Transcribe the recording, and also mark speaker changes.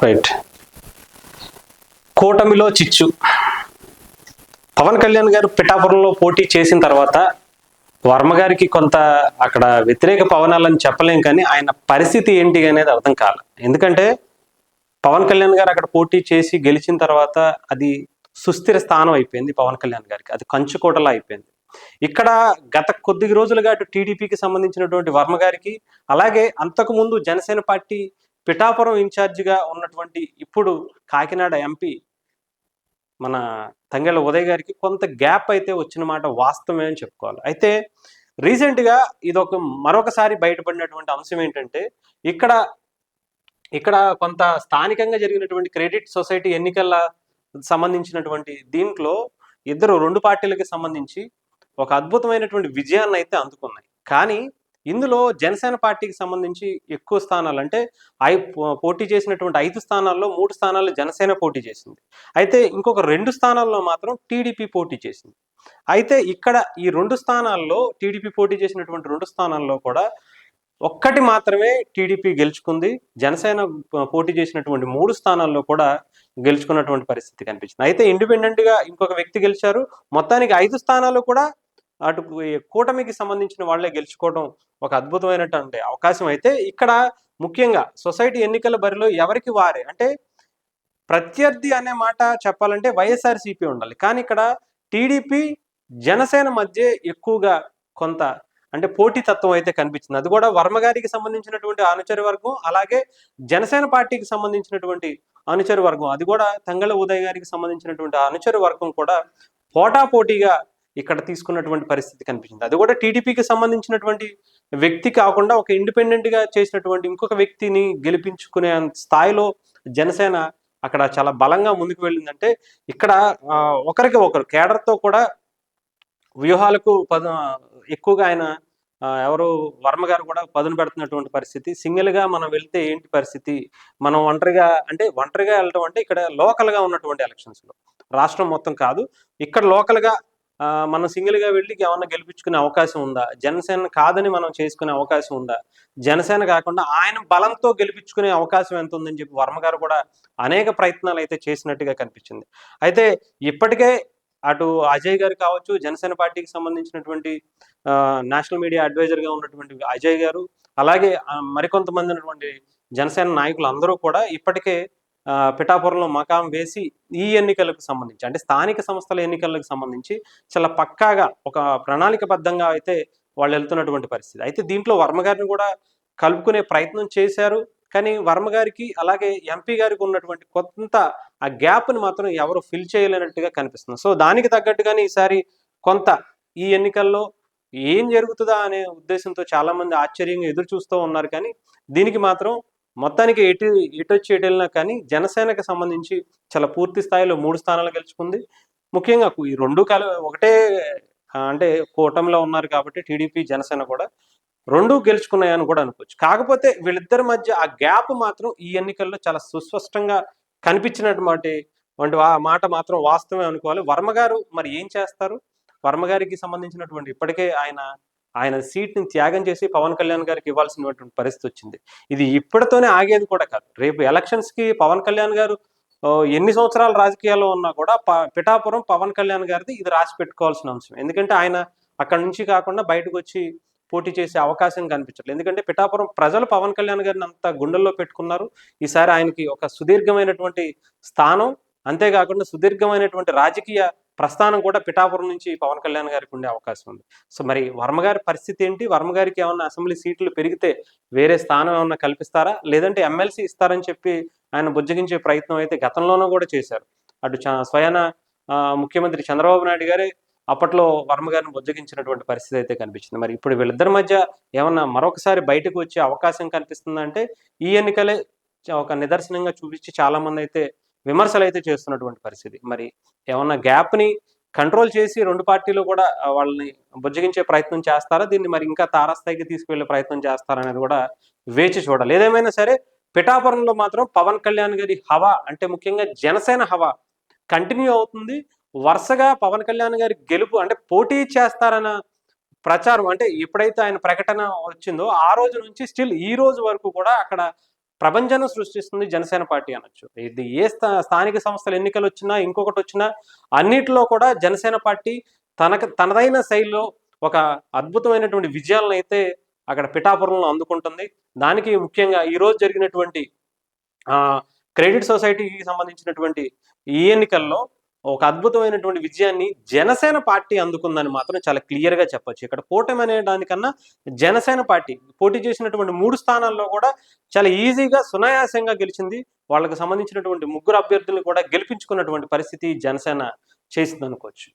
Speaker 1: Right. కూటమిలో చిచ్చు. పవన్ కళ్యాణ్ గారు పిఠాపురంలో పోటీ చేసిన తర్వాత వర్మ గారికి కొంత అక్కడ వ్యతిరేక పవనాలని చెప్పలేం, కానీ ఆయన పరిస్థితి ఏంటి అనేది అర్థం కాలేదు. ఎందుకంటే పవన్ కళ్యాణ్ గారు అక్కడ పోటీ చేసి గెలిచిన తర్వాత అది సుస్థిర స్థానం అయిపోయింది పవన్ కళ్యాణ్ గారికి, అది కంచుకోటలా అయిపోయింది. ఇక్కడ గత కొద్ది రోజులుగా అటు టీడీపీకి సంబంధించినటువంటి వర్మ గారికి, అలాగే అంతకు ముందు జనసేన పార్టీ పిఠాపురం ఇన్ఛార్జిగా ఉన్నటువంటి ఇప్పుడు కాకినాడ ఎంపీ మన తంగెళ్ళ ఉదయ్ గారికి కొంత గ్యాప్ అయితే వచ్చిన మాట వాస్తవమే అని చెప్పుకోవాలి. అయితే రీసెంట్గా ఇదొక మరొకసారి బయటపడినటువంటి అంశం ఏంటంటే ఇక్కడ కొంత స్థానికంగా జరిగినటువంటి క్రెడిట్ సొసైటీ ఎన్నికల సంబంధించినటువంటి దీంట్లో రెండు పార్టీలకి సంబంధించి ఒక అద్భుతమైనటువంటి విజయాన్ని అయితే అందుకున్నాయి. కానీ ఇందులో జనసేన పార్టీకి సంబంధించి ఎక్కువ స్థానాలు, అంటే పోటీ చేసినటువంటి 5 స్థానాల్లో 3 స్థానాల్లో జనసేన పోటీ చేసింది. అయితే ఇంకొక 2 స్థానాల్లో మాత్రం టీడీపీ పోటీ చేసింది. అయితే ఇక్కడ ఈ 2 స్థానాల్లో టీడీపీ పోటీ చేసినటువంటి 2 స్థానాల్లో కూడా ఒక్కటి మాత్రమే టీడీపీ గెలుచుకుంది. జనసేన పోటీ చేసినటువంటి 3 స్థానాల్లో కూడా గెలుచుకున్నటువంటి పరిస్థితి కనిపించింది. అయితే ఇండిపెండెంట్గా ఇంకొక వ్యక్తి గెలిచారు. మొత్తానికి 5 స్థానాలు కూడా అటు కూటమికి సంబంధించిన వాళ్లే గెలుచుకోవడం ఒక అద్భుతమైనటువంటి అవకాశం. అయితే ఇక్కడ ముఖ్యంగా సొసైటీ ఎన్నికల బరిలో ఎవరికి వారే, అంటే ప్రత్యర్థి అనే మాట చెప్పాలంటే వైఎస్ఆర్సీపీ ఉండాలి, కానీ ఇక్కడ టీడీపీ జనసేన మధ్య ఎక్కువగా కొంత అంటే పోటీతత్వం అయితే కనిపించింది. అది కూడా వర్మ గారికి సంబంధించినటువంటి అనుచర వర్గం, అలాగే జనసేన పార్టీకి సంబంధించినటువంటి అనుచర వర్గం, అది కూడా తంగెళ్ళ ఉదయ్ గారికి సంబంధించినటువంటి అనుచర వర్గం కూడా పోటాపోటీగా ఇక్కడ తీసుకున్నటువంటి పరిస్థితి కనిపించింది. అది కూడా టీడీపీకి సంబంధించినటువంటి వ్యక్తి కాకుండా ఒక ఇండిపెండెంట్గా చేసినటువంటి ఇంకొక వ్యక్తిని గెలిపించుకునే స్థాయిలో జనసేన అక్కడ చాలా బలంగా ముందుకు వెళ్ళిందంటే ఇక్కడ ఒకరికి ఒకరు కేడర్తో కూడా వ్యూహాలకు ఎక్కువగా ఆయన ఎవరు వర్మ గారు కూడా పదును పెడుతున్నటువంటి పరిస్థితి. సింగిల్గా మనం వెళ్తే ఏంటి పరిస్థితి, మనం ఒంటరిగా వెళ్ళటం అంటే ఇక్కడ లోకల్గా ఉన్నటువంటి ఎలక్షన్స్లో, రాష్ట్రం మొత్తం కాదు, ఇక్కడ లోకల్గా మనం సింగిల్గా వెళ్ళి ఏమన్నా గెలిపించుకునే అవకాశం ఉందా, జనసేన కాదని మనం చేసుకునే అవకాశం ఉందా, జనసేన కాకుండా ఆయన బలంతో గెలిపించుకునే అవకాశం ఎంత ఉందని చెప్పి వర్మ గారు కూడా అనేక ప్రయత్నాలు అయితే చేసినట్టుగా కనిపించింది. అయితే ఇప్పటికే అటు అజయ్ గారు కావచ్చు, జనసేన పార్టీకి సంబంధించినటువంటి నేషనల్ మీడియా అడ్వైజర్గా ఉన్నటువంటి అజయ్ గారు, అలాగే మరికొంతమంది ఉన్నటువంటి జనసేన నాయకులు అందరూ కూడా ఇప్పటికే పిఠాపురంలో మకాం వేసి ఈ ఎన్నికలకు సంబంధించి, అంటే స్థానిక సంస్థల ఎన్నికలకు సంబంధించి చాలా పక్కాగా ఒక ప్రణాళికబద్ధంగా అయితే వాళ్ళు వెళ్తున్నటువంటి పరిస్థితి. అయితే దీంట్లో వర్మ గారిని కూడా కలుపుకునే ప్రయత్నం చేశారు, కానీ వర్మ గారికి అలాగే ఎంపీ గారికి ఉన్నటువంటి కొంత ఆ గ్యాప్ని మాత్రం ఎవరు ఫిల్ చేయలేనట్టుగా కనిపిస్తుంది. సో దానికి తగ్గట్టుగానే ఈసారి కొంత ఈ ఎన్నికల్లో ఏం జరుగుతుందా అనే ఉద్దేశంతో చాలామంది ఆశ్చర్యంగా ఎదురు చూస్తూ ఉన్నారు. కానీ దీనికి మాత్రం మొత్తానికి ఎటు వెళ్ళినా కానీ జనసేనకు సంబంధించి చాలా పూర్తి స్థాయిలో 3 స్థానాలు గెలుచుకుంది. ముఖ్యంగా ఈ 2 ఒకటే అంటే కూటమిలో ఉన్నారు కాబట్టి టీడీపీ జనసేన కూడా 2 గెలుచుకున్నాయని కూడా అనుకోవచ్చు. కాకపోతే వీళ్ళిద్దరి మధ్య ఆ గ్యాప్ మాత్రం ఈ ఎన్నికల్లో చాలా సుస్పష్టంగా కనిపించినటువంటి మాట మాత్రం వాస్తవమే అనుకోవాలి. వర్మ గారు మరి ఏం చేస్తారు, వర్మ గారికి సంబంధించినటువంటి ఇప్పటికే ఆయన సీట్ని త్యాగం చేసి పవన్ కళ్యాణ్ గారికి ఇవ్వాల్సినటువంటి పరిస్థితి వచ్చింది. ఇది ఇప్పటితోనే ఆగేది కూడా కాదు. రేపు ఎలక్షన్స్కి పవన్ కళ్యాణ్ గారు ఎన్ని సంవత్సరాలు రాజకీయాల్లో ఉన్నా కూడా పిఠాపురం పవన్ కళ్యాణ్ గారిది ఇది రాసి పెట్టుకోవాల్సిన అంశం. ఎందుకంటే ఆయన అక్కడి నుంచి కాకుండా బయటకు వచ్చి పోటీ చేసే అవకాశం కనిపించట్లేదు. ఎందుకంటే పిఠాపురం ప్రజలు పవన్ కళ్యాణ్ గారిని అంత గుండెల్లో పెట్టుకున్నారు. ఈసారి ఆయనకి ఒక సుదీర్ఘమైనటువంటి స్థానం, అంతేకాకుండా సుదీర్ఘమైనటువంటి రాజకీయ ప్రస్థానం కూడా పిఠాపురం నుంచి పవన్ కళ్యాణ్ గారికి ఉండే అవకాశం ఉంది. సో మరి వర్మ గారి పరిస్థితి ఏంటి, వర్మ గారికి ఏమన్నా అసెంబ్లీ సీట్లు పెరిగితే వేరే స్థానం ఏమన్నా కల్పిస్తారా, లేదంటే ఎమ్మెల్సీ ఇస్తారని చెప్పి ఆయన బుజ్జగించే ప్రయత్నం అయితే గతంలోనూ కూడా చేశారు. అటు స్వయాన ముఖ్యమంత్రి చంద్రబాబు నాయుడు గారే అప్పట్లో వర్మ గారిని బుజ్జగించినటువంటి పరిస్థితి అయితే కనిపించింది. మరి ఇప్పుడు వీళ్ళిద్దరి మధ్య ఏమన్నా మరొకసారి బయటకు వచ్చే అవకాశం కనిపిస్తుందంటే ఈ ఎన్నికలే ఒక నిదర్శనంగా చూపించి చాలామంది అయితే విమర్శలు అయితే చేస్తున్నటువంటి పరిస్థితి. మరి ఏమన్నా గ్యాప్ని కంట్రోల్ చేసి 2 పార్టీలు కూడా వాళ్ళని బుజ్జగించే ప్రయత్నం చేస్తారా, దీన్ని మరి ఇంకా తారాస్థాయికి తీసుకువెళ్ళే ప్రయత్నం చేస్తారా అనేది కూడా వేచి చూడాలి. ఏదేమైనా సరే పిఠాపురంలో మాత్రం పవన్ కళ్యాణ్ గారి హవా, అంటే ముఖ్యంగా జనసేన హవా కంటిన్యూ అవుతుంది. వరుసగా పవన్ కళ్యాణ్ గారి గెలుపు, అంటే పోటీ చేస్తారన్న ప్రచారం, అంటే ఎప్పుడైతే ఆయన ప్రకటన వచ్చిందో ఆ రోజు నుంచి స్టిల్ ఈ రోజు వరకు కూడా అక్కడ ప్రభంజనం సృష్టిస్తుంది జనసేన పార్టీ అనొచ్చు. ఇది ఏ స్థానిక సంస్థల ఎన్నికలు వచ్చినా, ఇంకొకటి వచ్చినా అన్నిటిలో కూడా జనసేన పార్టీ తనదైన శైలిలో ఒక అద్భుతమైనటువంటి విజయాలను అయితే అక్కడ పిఠాపురంలో అందుకుంటుంది. దానికి ముఖ్యంగా ఈరోజు జరిగినటువంటి క్రెడిట్ సొసైటీకి సంబంధించినటువంటి ఈ ఎన్నికల్లో ఒక అద్భుతమైనటువంటి విజయాన్ని జనసేన పార్టీ అందుకుందని మాత్రం చాలా క్లియర్గా చెప్పొచ్చు. ఇక్కడ కూటమి అనే దానికన్నా జనసేన పార్టీ పోటీ చేసినటువంటి 3 స్థానాల్లో కూడా చాలా ఈజీగా సునాయాసంగా గెలిచింది. వాళ్ళకి సంబంధించినటువంటి 3 అభ్యర్థులను కూడా గెలిపించుకున్నటువంటి పరిస్థితి జనసేన చేసింది అనుకోవచ్చు.